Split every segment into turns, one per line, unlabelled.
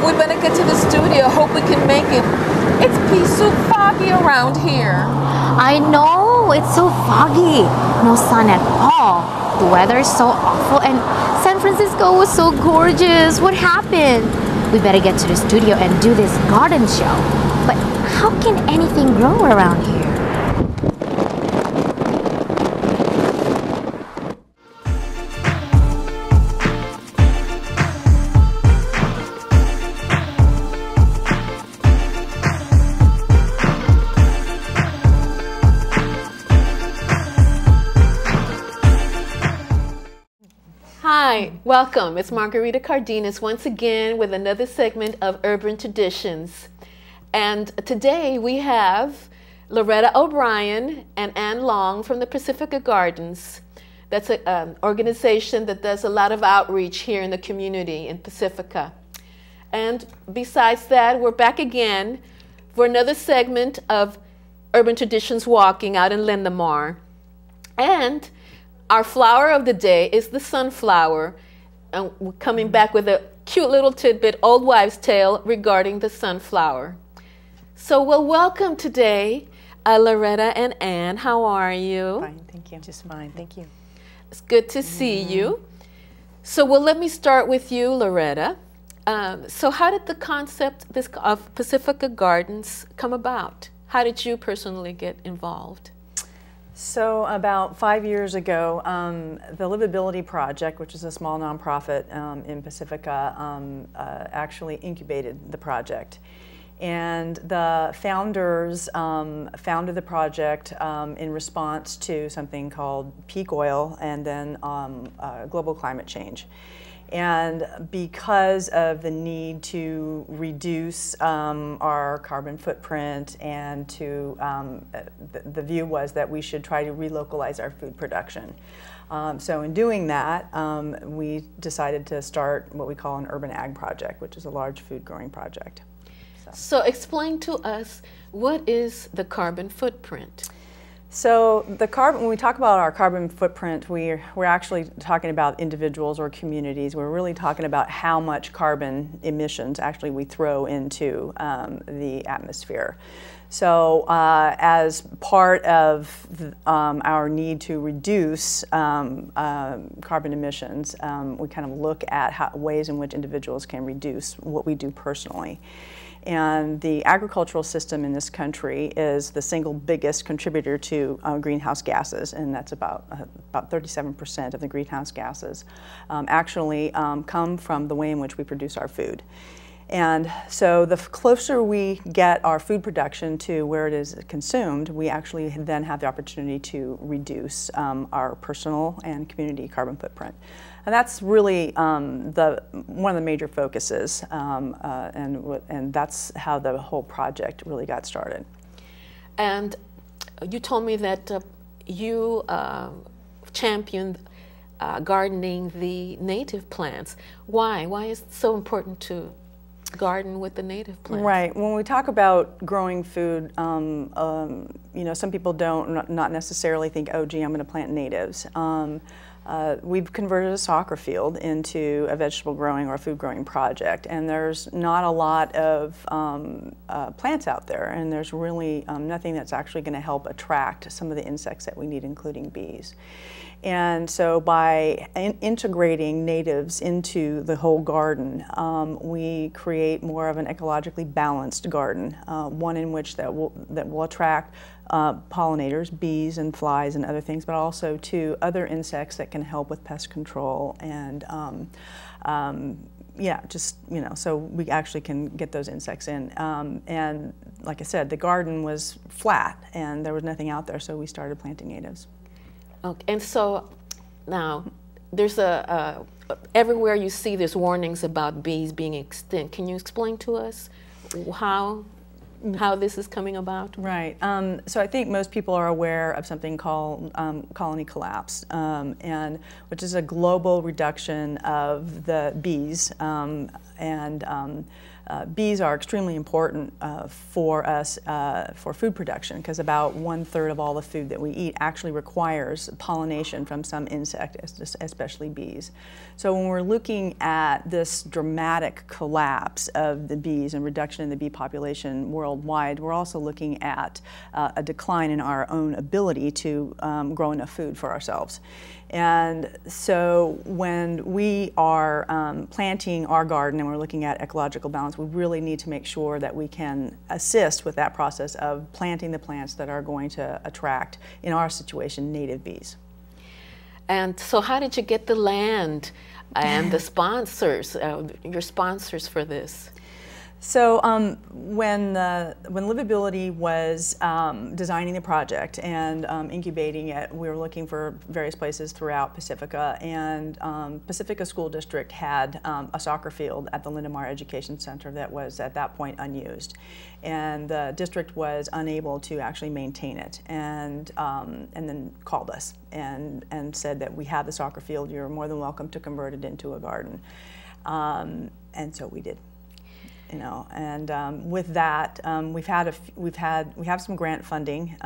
We better get to the studio. Hope we can make it. It's pea soup foggy around here.
I know, it's so foggy. No sun at all. The weather is so awful and San Francisco was so gorgeous. What happened? We better get to the studio and do this garden show. But how can anything grow around here?
Hi, welcome. It's Margarita Cardenas once again with another segment of Urban Traditions. And today we have Loretta O'Brien and Ann Long from the Pacifica Gardens. That's an organization that does a lot of outreach here in the community in Pacifica. And besides that, we're back again for another segment of Urban Traditions Walking out in Lindamar. And our flower of the day is the sunflower, and we're coming back with a cute little tidbit, old wives' tale regarding the sunflower. So we'll welcome today Loretta and Ann. How are you?
Fine, thank you. Just fine, thank you.
It's good to see you. So let me start with you, Loretta. So how did the concept of Pacifica Gardens come about? How did you personally get involved?
So about 5 years ago, the Livability Project, which is a small nonprofit in Pacifica, actually incubated the project. And the founders founded the project in response to something called peak oil and then global climate change. And because of the need to reduce our carbon footprint and to, the view was that we should try to relocalize our food production. So in doing that, we decided to start what we call an urban ag project, which is a large food growing project.
So explain to us, what is the carbon footprint?
So when we talk about our carbon footprint, we're actually talking about individuals or communities. We're really talking about how much carbon emissions actually we throw into the atmosphere. So as part of our need to reduce carbon emissions, we kind of look at ways in which individuals can reduce what we do personally. And the agricultural system in this country is the single biggest contributor to greenhouse gases, and that's about 37% of the greenhouse gases actually come from the way in which we produce our food. And so the closer we get our food production to where it is consumed, we actually then have the opportunity to reduce our personal and community carbon footprint. And that's really one of the major focuses, and that's how the whole project really got started.
And you told me that you championed gardening the native plants. Why? Why is it so important to garden with the native plants? Right.
When we talk about growing food, you know, some people not necessarily think, oh, gee, I'm going to plant natives. We've converted a soccer field into a vegetable growing or a food growing project, and there's not a lot of plants out there, and there's really nothing that's actually going to help attract some of the insects that we need, including bees. And so by integrating natives into the whole garden, we create more of an ecologically balanced garden, one in which that will attract pollinators, bees and flies and other things, but also to other insects that can help with pest control and yeah, just, you know, so we actually can get those insects in. And like I said, the garden was flat and there was nothing out there, so we started planting natives.
Okay, and so now there's everywhere you see there's warnings about bees being extinct. Can you explain to us how this is coming about?
Right. So I think most people are aware of something called colony collapse, and which is a global reduction of the bees, and bees are extremely important for us for food production, because about 1/3 of all the food that we eat actually requires pollination from some insect, especially bees. So when we're looking at this dramatic collapse of the bees and reduction in the bee population worldwide, we're also looking at a decline in our own ability to grow enough food for ourselves. And so when we are planting our garden and we're looking at ecological balance, we really need to make sure that we can assist with that process of planting the plants that are going to attract, in our situation, native bees.
And so how did you get the land and the sponsors, your sponsors for this?
So when Livability was designing the project and incubating it, we were looking for various places throughout Pacifica, and Pacifica School District had a soccer field at the Lindemar Education Center that was at that point unused, and the district was unable to actually maintain it, and then called us and said that we have the soccer field, you're more than welcome to convert it into a garden, and so we did. You know, and with that, we have some grant funding,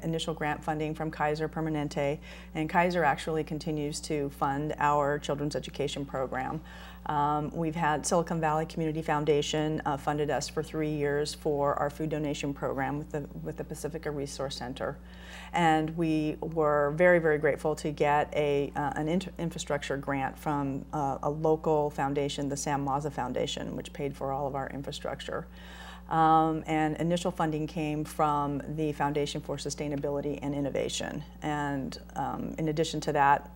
initial grant funding from Kaiser Permanente, and Kaiser actually continues to fund our children's education program. We've had Silicon Valley Community Foundation funded us for 3 years for our food donation program with the Pacifica Resource Center, and we were very, very grateful to get an infrastructure grant from a local foundation, the Sam Maza Foundation, which paid for all of our infrastructure. And initial funding came from the Foundation for Sustainability and Innovation, and in addition to that,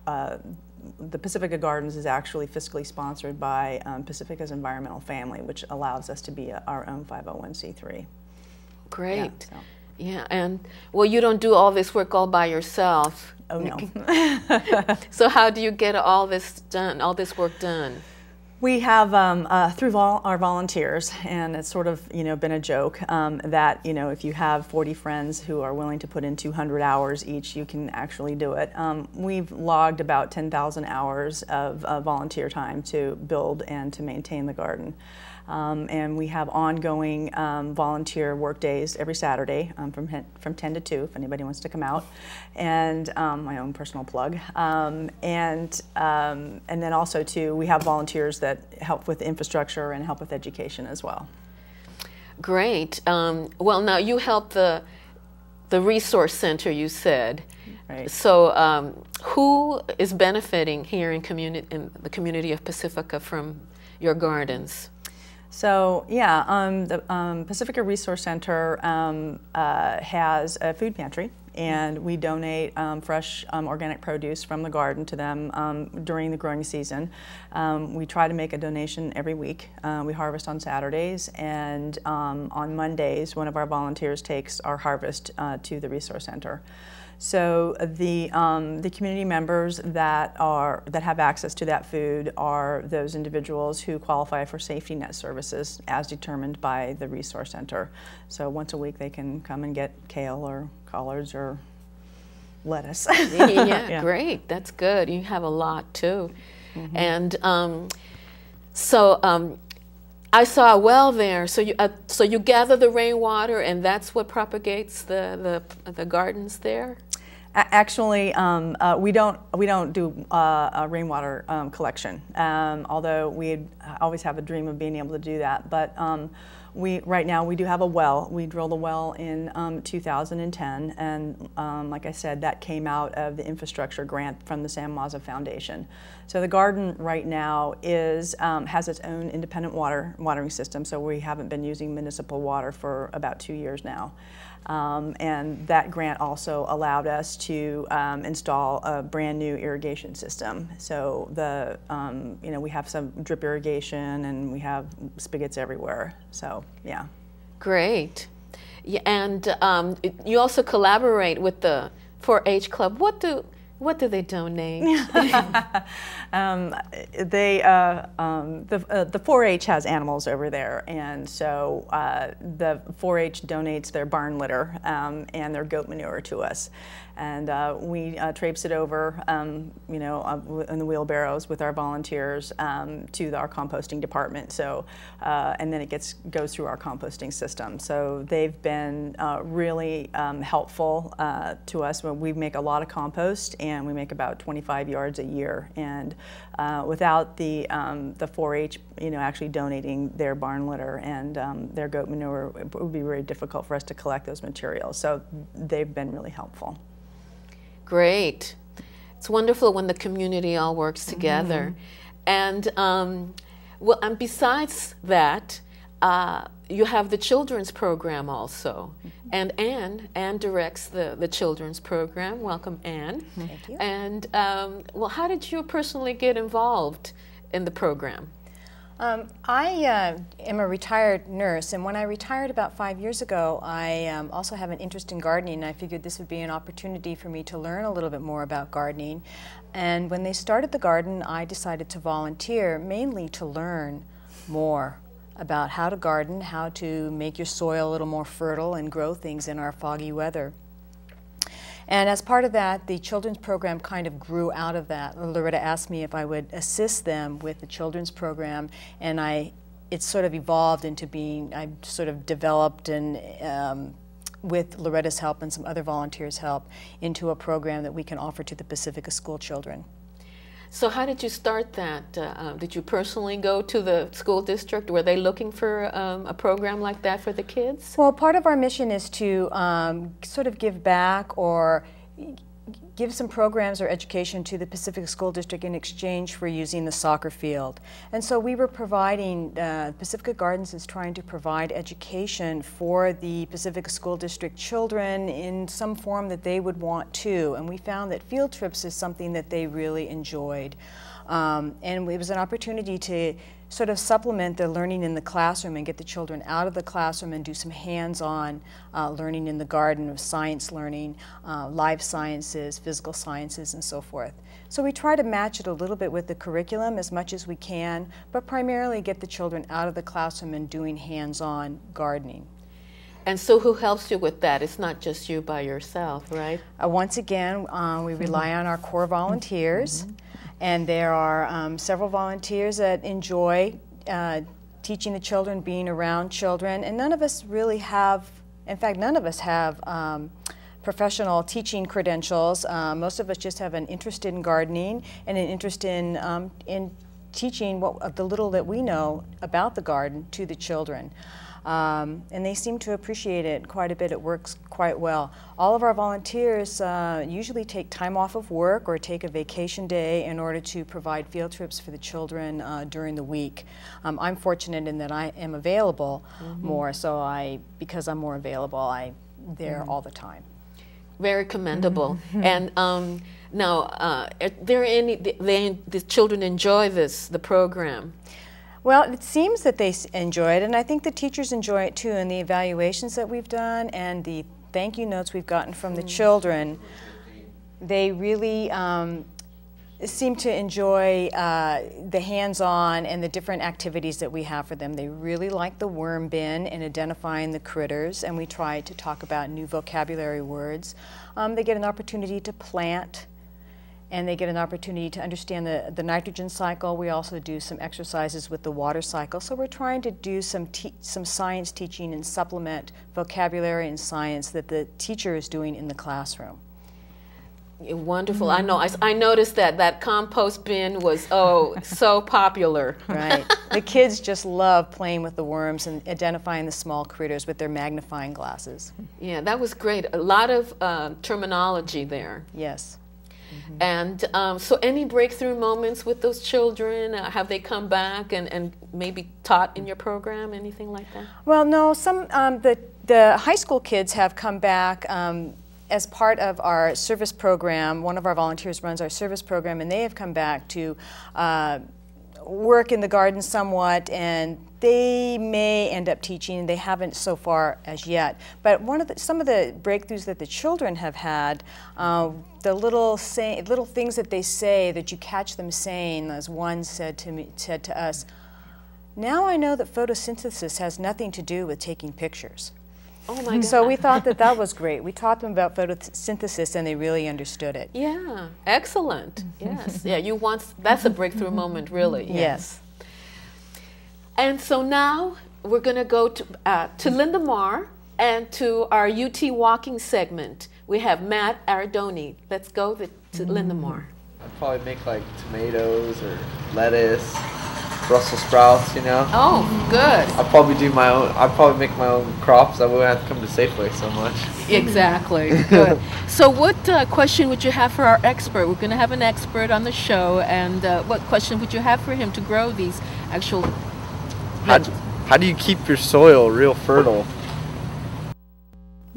the Pacifica Gardens is actually fiscally sponsored by Pacifica's Environmental Family, which allows us to be our own 501c3.
Great.
Yeah, so.
Yeah, and well, you don't do all this work all by yourself.
Oh no.
So how do you get all this done, all this work done?
We have, through our volunteers, and it's sort of, you know, been a joke that, you know, if you have 40 friends who are willing to put in 200 hours each, you can actually do it. We've logged about 10,000 hours of volunteer time to build and to maintain the garden. And we have ongoing volunteer work days every Saturday from 10 to 2 if anybody wants to come out, and my own personal plug. And then also too, we have volunteers that help with infrastructure and help with education as well.
Great. Well, now you help the resource center, you said.
Right.
So who is benefiting here in the community of Pacifica from your gardens?
So yeah, the Pacifica Resource Center has a food pantry, and we donate fresh organic produce from the garden to them during the growing season. We try to make a donation every week. We harvest on Saturdays, and on Mondays, one of our volunteers takes our harvest to the Resource Center. So the community members that have access to that food are those individuals who qualify for safety net services as determined by the Resource Center. So once a week they can come and get kale or collards or lettuce.
Yeah, great. That's good. You have a lot too. Mm-hmm. And I saw a well there. So you gather the rainwater, and that's what propagates the gardens there.
Actually, we don't do a rainwater collection. Although we always have a dream of being able to do that. But right now we do have a well. We drilled a well in 2010, and like I said, that came out of the infrastructure grant from the Sam Maza Foundation. So the garden right now has its own independent watering system. So we haven't been using municipal water for about 2 years now. And that grant also allowed us to install a brand new irrigation system. So we have some drip irrigation, and we have spigots everywhere. So yeah. Great.
Yeah, and you also collaborate with the 4-H club. What What do they donate?
The 4-H has animals over there, and so the 4-H donates their barn litter and their goat manure to us, and we traipse it over, you know, in the wheelbarrows with our volunteers to our composting department. So, and then it goes through our composting system. So they've been really helpful to us. We make a lot of compost, and we make about 25 yards a year. And without the 4-H, you know, actually donating their barn litter and their goat manure, it would be very difficult for us to collect those materials. So they've been really helpful.
Great. It's wonderful when the community all works together. And well, and besides that, you have the children's program also. And Anne directs the children's program. Welcome, Anne.
Thank you.
And well, how did you personally get involved in the program?
I am a retired nurse, and when I retired about 5 years ago, I also have an interest in gardening, and I figured this would be an opportunity for me to learn a little bit more about gardening. And when they started the garden, I decided to volunteer, mainly to learn more about how to garden, how to make your soil a little more fertile and grow things in our foggy weather. And as part of that, the children's program kind of grew out of that. Loretta asked me if I would assist them with the children's program, and it sort of evolved into being, I sort of developed and with Loretta's help and some other volunteers' help, into a program that we can offer to the Pacifica school children.
So how did you start that? Did you personally go to the school district? Were they looking for a program like that for the kids?
Well, part of our mission is to sort of give back or give some programs or education to the Pacifica School District in exchange for using the soccer field. And so we were providing, Pacifica Gardens is trying to provide education for the Pacifica School District children in some form that they would want to. And we found that field trips is something that they really enjoyed. And it was an opportunity to sort of supplement their learning in the classroom and get the children out of the classroom and do some hands-on learning in the garden of science learning, life sciences, physical sciences, and so forth. So we try to match it a little bit with the curriculum as much as we can, but primarily get the children out of the classroom and doing hands-on gardening.
And so who helps you with that? It's not just you by yourself, right?
Once again, we rely on our core volunteers. And there are several volunteers that enjoy teaching the children, being around children, and none of us really have, in fact, none of us have professional teaching credentials. Most of us just have an interest in gardening and an interest in teaching the little that we know about the garden to the children. And they seem to appreciate it quite a bit. It works quite well. All of our volunteers usually take time off of work or take a vacation day in order to provide field trips for the children during the week. I'm fortunate in that I am available more, so because I'm more available, I'm there all the time.
Very commendable. And now, are there any, the children enjoy the program?
Well, it seems that they enjoy it, and I think the teachers enjoy it too, and the evaluations that we've done and the thank you notes we've gotten from the children, they really seem to enjoy the hands-on and the different activities that we have for them. They really like the worm bin and identifying the critters, and we try to talk about new vocabulary words. They get an opportunity to plant, and they get an opportunity to understand the nitrogen cycle. We also do some exercises with the water cycle. So we're trying to do some science teaching and supplement vocabulary and science that the teacher is doing in the classroom.
Wonderful. I know. I noticed that compost bin was, so popular.
Right. The kids just love playing with the worms and identifying the small critters with their magnifying glasses.
Yeah, that was great. A lot of terminology there.
Yes.
And so any breakthrough moments with those children? Have they come back and maybe taught in your program, anything like that?
Well, no, some the high school kids have come back as part of our service program. One of our volunteers runs our service program, and they have come back to work in the garden somewhat and they may end up teaching. They haven't so far as yet. But some of the breakthroughs that the children have had, the little things that they say that you catch them saying, as one said to us, "Now I know that photosynthesis has nothing to do with taking pictures."
Oh my God.
So we thought that was great. We taught them about photosynthesis and they really understood it.
Yeah, excellent. Yes, yeah, that's a breakthrough moment, really.
Yes.
And so now we're going to go to Linda Marr and to our UT walking segment. We have Matt Ardoni. Let's go to Linda Marr.
I'd probably make like tomatoes or lettuce, Brussels sprouts, you know.
Oh, good.
I'd probably make my own crops. I wouldn't have to come to Safeway so much.
Exactly. Good. So what question would you have for our expert? We're going to have an expert on the show, and what question would you have for him to grow these actual...
How do you keep your soil real fertile?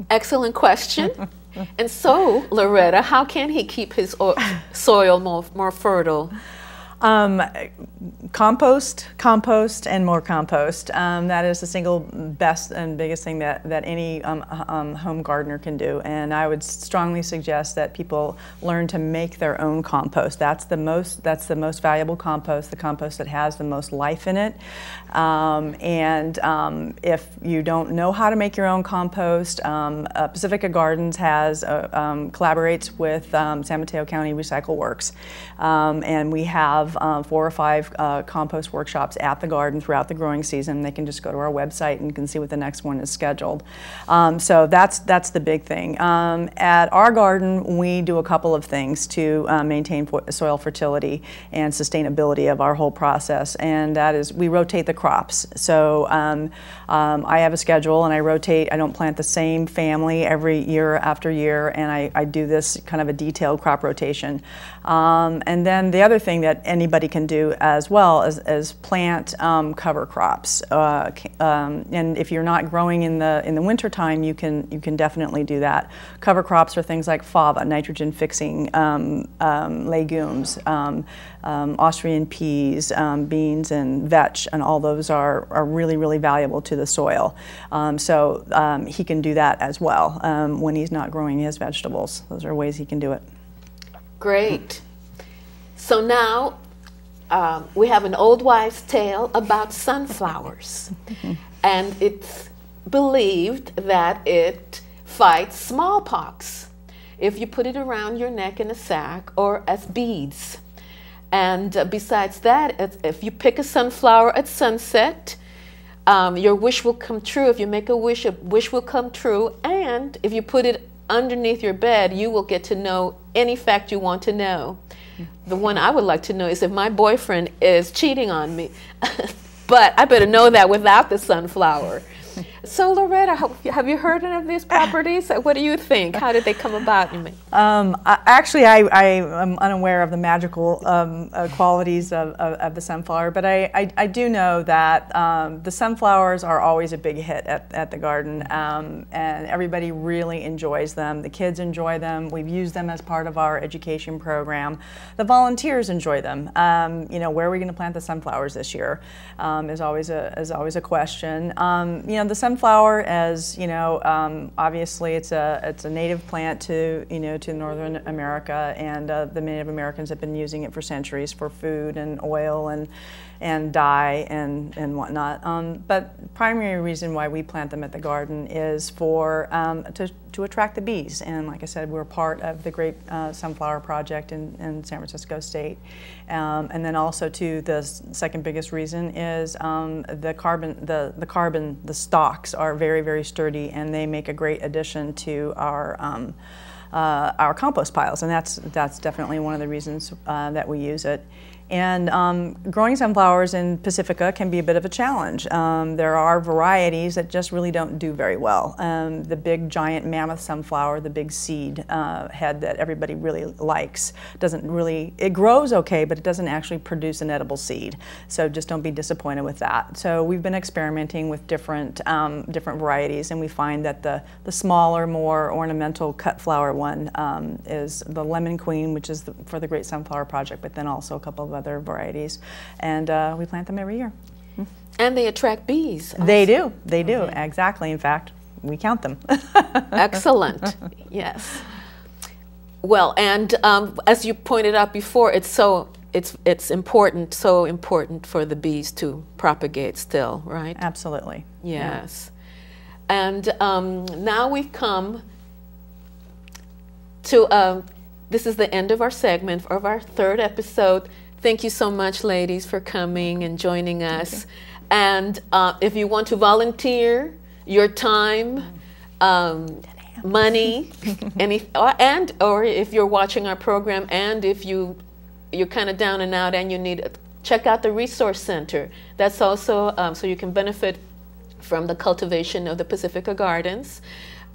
Excellent question. And so, Loretta, how can he keep his soil more fertile?
Compost, and more compost. That is the single best and biggest thing that any home gardener can do. And I would strongly suggest that people learn to make their own compost. That's the most valuable compost, the compost that has the most life in it. If you don't know how to make your own compost, Pacifica Gardens collaborates with San Mateo County Recycle Works, and we have 4 or 5 compost workshops at the garden throughout the growing season. They can just go to our website and can see what the next one is scheduled. So that's the big thing. At our garden, we do a couple of things to maintain soil fertility and sustainability of our whole process, and that is we rotate the crops. So I have a schedule and I rotate. I don't plant the same family every year after year, and I do this kind of a detailed crop rotation. And then the other thing that anybody can do as well is plant cover crops. And if you're not growing in the winter time, you can definitely do that. Cover crops are things like fava, nitrogen fixing legumes, Austrian peas, beans, and vetch, and all those are really, really valuable to the soil. So he can do that as well when he's not growing his vegetables. Those are ways he can do it.
Great. So now we have an old wives' tale about sunflowers. And it's believed that it fights smallpox if you put it around your neck in a sack or as beads. And besides that, if you pick a sunflower at sunset, your wish will come true. If you make a wish will come true. And if you put it underneath your bed, you will get to know any fact you want to know. The one I would like to know is if my boyfriend is cheating on me. But I better know that without the sunflower. So Loretta, have you heard of these properties? What do you think? How did they come about?
Actually, I am unaware of the magical qualities of the sunflower, but I do know that the sunflowers are always a big hit at the garden, and everybody really enjoys them. The kids enjoy them. We've used them as part of our education program. The volunteers enjoy them. Where are we going to plant the sunflowers this year? Is always a question. The sunflower, as you know, obviously it's a native plant to Northern America, and the Native Americans have been using it for centuries for food and oil and dye and whatnot. But primary reason why we plant them at the garden is for to attract the bees. And like I said, we're part of the Great Sunflower Project in San Francisco State. And then also too, the second biggest reason is the stalks are very, very sturdy, and they make a great addition to our compost piles, and that's definitely one of the reasons that we use it. And growing sunflowers in Pacifica can be a bit of a challenge. There are varieties that just really don't do very well. The big giant mammoth sunflower, the big seed head that everybody really likes, it grows okay, but it doesn't actually produce an edible seed. So just don't be disappointed with that. So we've been experimenting with different varieties, and we find that the smaller, more ornamental cut flower one is the Lemon Queen, which is for the Great Sunflower Project, but then also a couple of other varieties, and we plant them every year.
And they attract bees.
They do. They do. Exactly. In fact, we count them.
Excellent. Yes. Well, and as you pointed out before, it's important, so important for the bees to propagate still, right?
Absolutely.
Yes. And now we've come to, this is the end of our segment, of our third episode. Thank you so much, ladies, for coming and joining us. And if you want to volunteer your time, money, or if you're watching our program, and if you're kind of down and out and you need, check out the Resource Center. That's also so you can benefit from the cultivation of the Pacifica Gardens.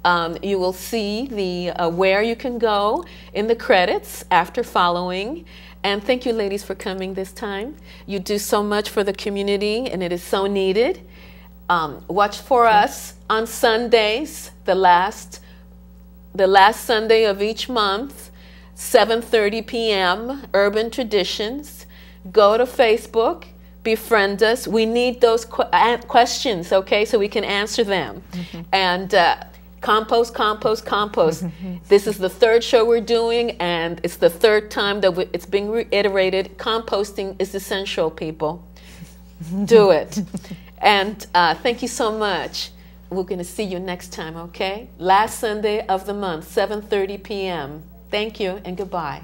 You will see the where you can go in the credits after following. And thank you, ladies, for coming this time. You do so much for the community, and it is so needed. Watch for us on Sundays, the last Sunday of each month, 7:30 p.m., Urban Traditions. Go to Facebook, befriend us. We need those questions, okay, so we can answer them. And compost, compost, compost. This is the third show we're doing, and it's the third time that it's being reiterated. Composting is essential, people. Do it. And thank you so much. We're going to see you next time, okay? Last Sunday of the month, 7:30 p.m. Thank you and goodbye.